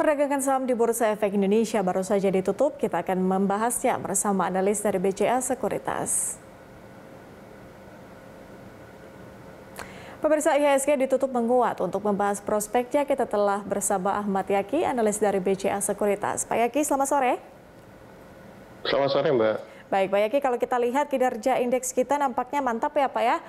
Perdagangan saham di Bursa Efek Indonesia baru saja ditutup. Kita akan membahasnya bersama analis dari BCA Sekuritas. Pemirsa, IHSG ditutup menguat. Untuk membahas prospeknya, kita telah bersama Ahmad Yaki, analis dari BCA Sekuritas. Pak Yaki, selamat sore. Selamat sore, Mbak. Baik, Pak Yaki, kalau kita lihat kinerja indeks kita nampaknya mantap ya, Pak ya.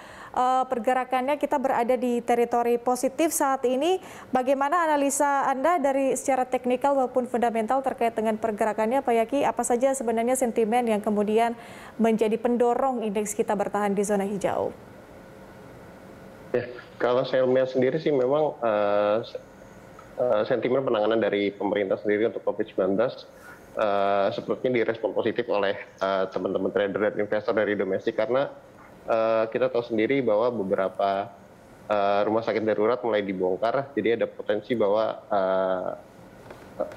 Pergerakannya kita berada di teritori positif saat ini. Bagaimana analisa Anda dari secara teknikal maupun fundamental terkait dengan pergerakannya, Pak Yaki? Apa saja sebenarnya sentimen yang kemudian menjadi pendorong indeks kita bertahan di zona hijau? Ya, kalau saya melihat sendiri sih memang sentimen penanganan dari pemerintah sendiri untuk COVID-19 sepertinya direspon positif oleh teman-teman trader dan investor dari domestik, karena kita tahu sendiri bahwa beberapa rumah sakit darurat mulai dibongkar, jadi ada potensi bahwa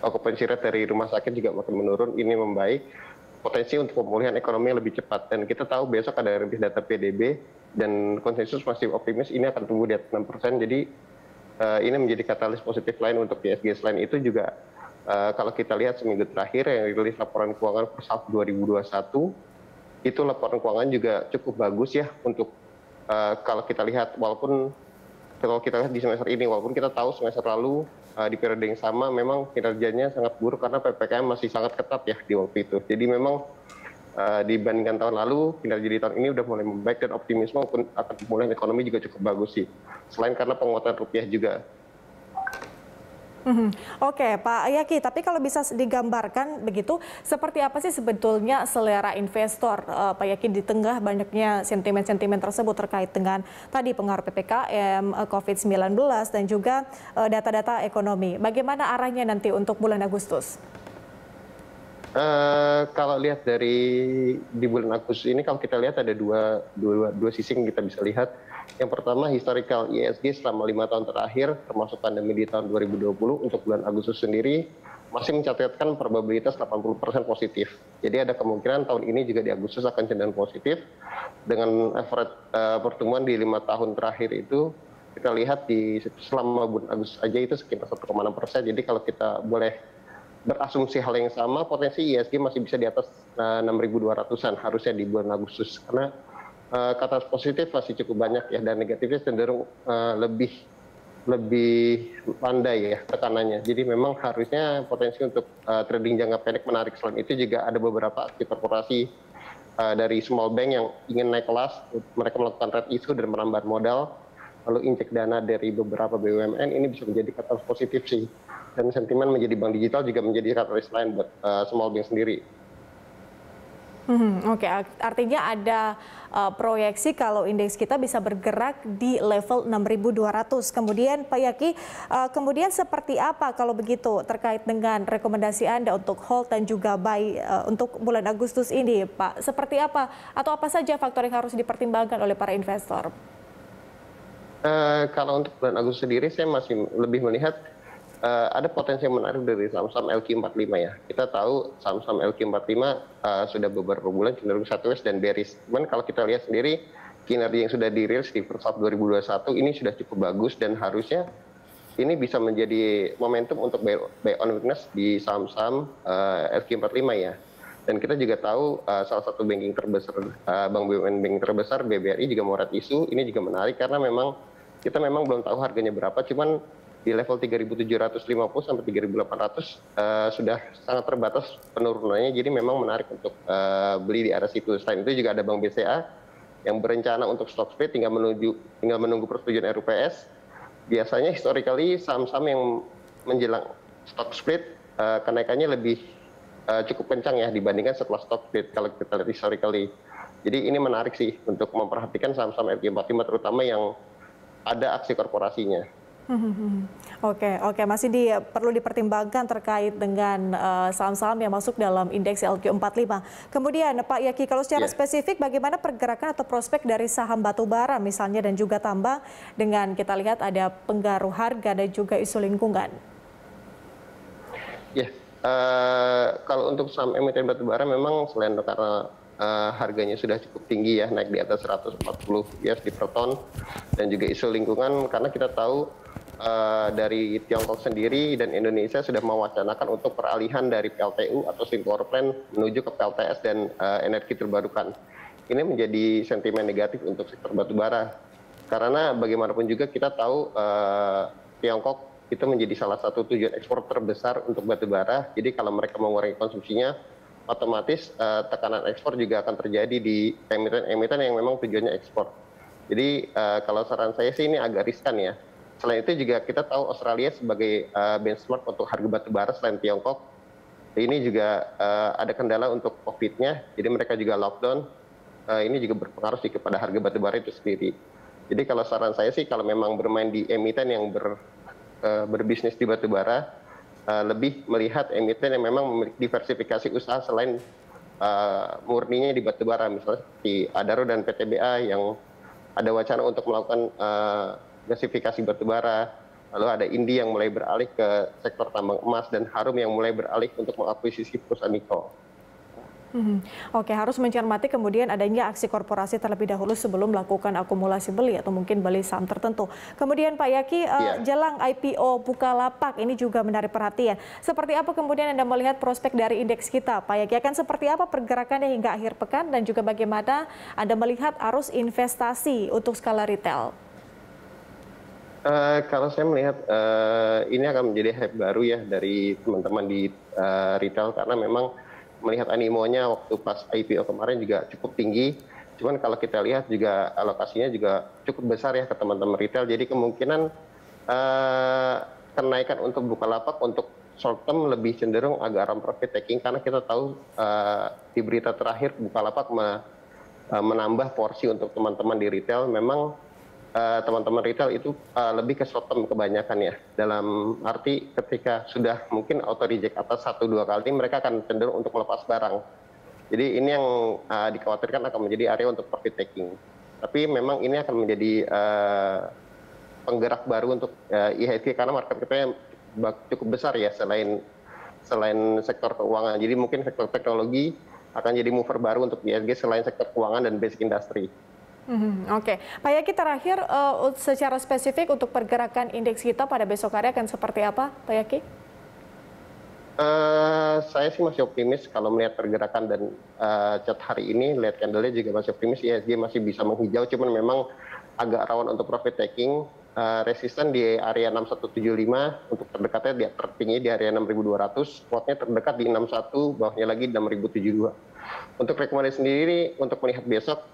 okupansi rate dari rumah sakit juga makin menurun. Ini membaik potensi untuk pemulihan ekonomi yang lebih cepat, dan kita tahu besok ada rilis data PDB dan konsensus masih optimis ini akan tumbuh di atas 6%. Jadi ini menjadi katalis positif lain untuk IHSG. Selain itu juga kalau kita lihat seminggu terakhir yang rilis laporan keuangan first half 2021, itu laporan keuangan juga cukup bagus ya untuk kalau kita lihat, walaupun kalau kita lihat di semester ini, walaupun kita tahu semester lalu di periode yang sama memang kinerjanya sangat buruk karena PPKM masih sangat ketat ya di waktu itu. Jadi memang dibandingkan tahun lalu, kinerja di tahun ini udah mulai membaik dan optimisme akan pemulihan ekonomi juga cukup bagus sih. Selain karena penguatan rupiah juga. Oke, Pak Yaki, tapi kalau bisa digambarkan begitu, seperti apa sih sebetulnya selera investor, Pak Yaki, di tengah banyaknya sentimen-sentimen tersebut terkait dengan tadi pengaruh PPKM, COVID-19, dan juga data-data ekonomi. Bagaimana arahnya nanti untuk bulan Agustus? Kalau lihat di bulan Agustus ini, kalau kita lihat ada dua sisi yang kita bisa lihat. Yang pertama, historical IHSG selama 5 tahun terakhir, termasuk pandemi di tahun 2020, untuk bulan Agustus sendiri masih mencatatkan probabilitas 80% positif. Jadi ada kemungkinan tahun ini juga di Agustus akan cenderung positif. Dengan average pertumbuhan di 5 tahun terakhir itu, kita lihat selama bulan Agustus aja itu sekitar 1,6%. Jadi kalau kita boleh berasumsi hal yang sama, potensi IHSG masih bisa di atas 6.200-an harusnya di bulan Agustus, karena kata positif masih cukup banyak ya, dan negatifnya cenderung lebih landai ya tekanannya. Jadi memang harusnya potensi untuk trading jangka pendek menarik. Selain itu juga ada beberapa aksi korporasi dari small bank yang ingin naik kelas, mereka melakukan red issue dan menambah modal, lalu injek dana dari beberapa BUMN. Ini bisa menjadi katalis positif sih. Dan sentimen menjadi bank digital juga menjadi katalis lain buat small bank sendiri. Oke, artinya ada proyeksi kalau indeks kita bisa bergerak di level 6.200. Kemudian Pak Yaki, kemudian seperti apa kalau begitu terkait dengan rekomendasi Anda untuk hold dan juga buy untuk bulan Agustus ini, Pak? Seperti apa atau apa saja faktor yang harus dipertimbangkan oleh para investor? Kalau untuk bulan Agustus sendiri, saya masih lebih melihat ada potensi yang menarik dari saham-saham LQ45 ya. Kita tahu saham-saham LQ45 sudah beberapa bulan cenderung sideways dan bearish. Cuman kalau kita lihat sendiri, kinerja yang sudah dirilis di first half 2021 ini sudah cukup bagus, dan harusnya ini bisa menjadi momentum untuk buy on weakness di saham-saham LQ45 ya. Dan kita juga tahu salah satu banking terbesar, bank BUMN banking terbesar BBRI juga mau red issue. Ini juga menarik karena memang kita belum tahu harganya berapa, cuman di level 3.750 sampai 3.800 sudah sangat terbatas penurunannya, jadi memang menarik untuk beli di area situ. Selain itu juga ada Bank BCA yang berencana untuk stock split, tinggal menunggu persetujuan RUPS. Biasanya historically saham-saham yang menjelang stock split kenaikannya lebih cukup kencang ya dibandingkan setelah stock split kalau kita lihat historically. Jadi ini menarik sih untuk memperhatikan saham-saham LQ45 terutama yang ada aksi korporasinya. Oke, masih perlu dipertimbangkan terkait dengan saham-saham yang masuk dalam indeks LQ45. Kemudian Pak Yaki, kalau secara spesifik bagaimana pergerakan atau prospek dari saham batubara misalnya dan juga tambang, dengan kita lihat ada pengaruh harga dan juga isu lingkungan? Ya, kalau untuk saham emiten batubara memang selain karena harganya sudah cukup tinggi ya, naik di atas 140 US per ton, dan juga isu lingkungan, karena kita tahu dari Tiongkok sendiri dan Indonesia sudah mewacanakan untuk peralihan dari PLTU atau Steam Power Plant menuju ke PLTS dan energi terbarukan. Ini menjadi sentimen negatif untuk sektor batubara. Karena bagaimanapun juga kita tahu Tiongkok itu menjadi salah satu tujuan ekspor terbesar untuk batubara. Jadi kalau mereka mengurangi konsumsinya, otomatis tekanan ekspor juga akan terjadi di emiten-emiten yang memang tujuannya ekspor. Jadi kalau saran saya sih ini agak riskan ya. Selain itu juga kita tahu Australia sebagai benchmark untuk harga batubara selain Tiongkok. Ini juga ada kendala untuk COVID-nya, jadi mereka juga lockdown. Ini juga berpengaruh sih kepada harga batubara itu sendiri. Jadi kalau saran saya sih kalau memang bermain di emiten yang berbisnis di batubara, lebih melihat emiten yang memang memiliki diversifikasi usaha selain murninya di batubara, misalnya seperti Adaro dan PTBA yang ada wacana untuk melakukan gasifikasi batubara, lalu ada Indi yang mulai beralih ke sektor tambang emas, dan Harum yang mulai beralih untuk mengakuisisi perusahaan nikel. Oke, harus mencermati kemudian adanya aksi korporasi terlebih dahulu sebelum melakukan akumulasi beli atau mungkin beli saham tertentu. Kemudian Pak Yaki, jelang IPO Bukalapak ini juga menarik perhatian. Seperti apa kemudian Anda melihat prospek dari indeks kita, Pak Yaki? Akan seperti apa pergerakannya hingga akhir pekan dan juga bagaimana Anda melihat arus investasi untuk skala retail? Kalau saya melihat ini akan menjadi hype baru ya dari teman-teman di retail, karena memang melihat animonya waktu pas IPO kemarin juga cukup tinggi. Cuman kalau kita lihat juga alokasinya juga cukup besar ya ke teman-teman retail. Jadi kemungkinan kenaikan untuk Bukalapak untuk short term lebih cenderung agak run profit taking, karena kita tahu di berita terakhir Bukalapak menambah porsi untuk teman-teman di retail. Memang teman-teman retail itu lebih ke short term kebanyakan ya. Dalam arti ketika sudah mungkin auto reject atas 1-2 kali, mereka akan cenderung untuk melepas barang. Jadi ini yang dikhawatirkan akan menjadi area untuk profit taking. Tapi memang ini akan menjadi penggerak baru untuk IHSG, karena market kita cukup besar ya selain sektor keuangan. Jadi mungkin sektor teknologi akan jadi mover baru untuk IHSG selain sektor keuangan dan basic industry. Oke, Pak Yaki, terakhir secara spesifik untuk pergerakan indeks kita pada besok hari akan seperti apa, Pak Yaki? Saya sih masih optimis kalau melihat pergerakan dan chart hari ini, lihat candle-nya juga masih optimis, IHSG masih bisa menghijau, cuman memang agak rawan untuk profit taking. Resisten di area 6175, untuk terdekatnya di tertinggi di area 6200, supportnya terdekat di 61, bawahnya lagi di 6072. Untuk rekomendasi sendiri untuk melihat besok,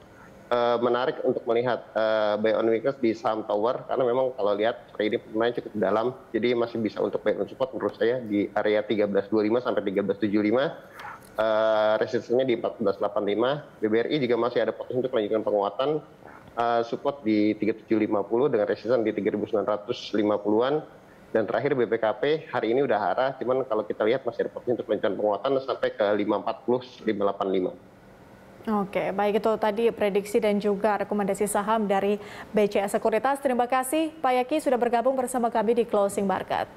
menarik untuk melihat buy on weakness di saham tower, karena memang kalau lihat ini pemain cukup dalam, jadi masih bisa untuk buy on support menurut saya di area 1325 sampai 1375, resistennya di 1485. BBRI juga masih ada potensi untuk melanjutkan penguatan, support di 3750 dengan resisten di 3950-an. Dan terakhir BPKP hari ini udah arah, cuman kalau kita lihat masih ada potensi untuk melanjutkan penguatan sampai ke 540 585. Oke, baik, itu tadi prediksi dan juga rekomendasi saham dari BCA Sekuritas. Terima kasih Pak Yaki sudah bergabung bersama kami di Closing Market.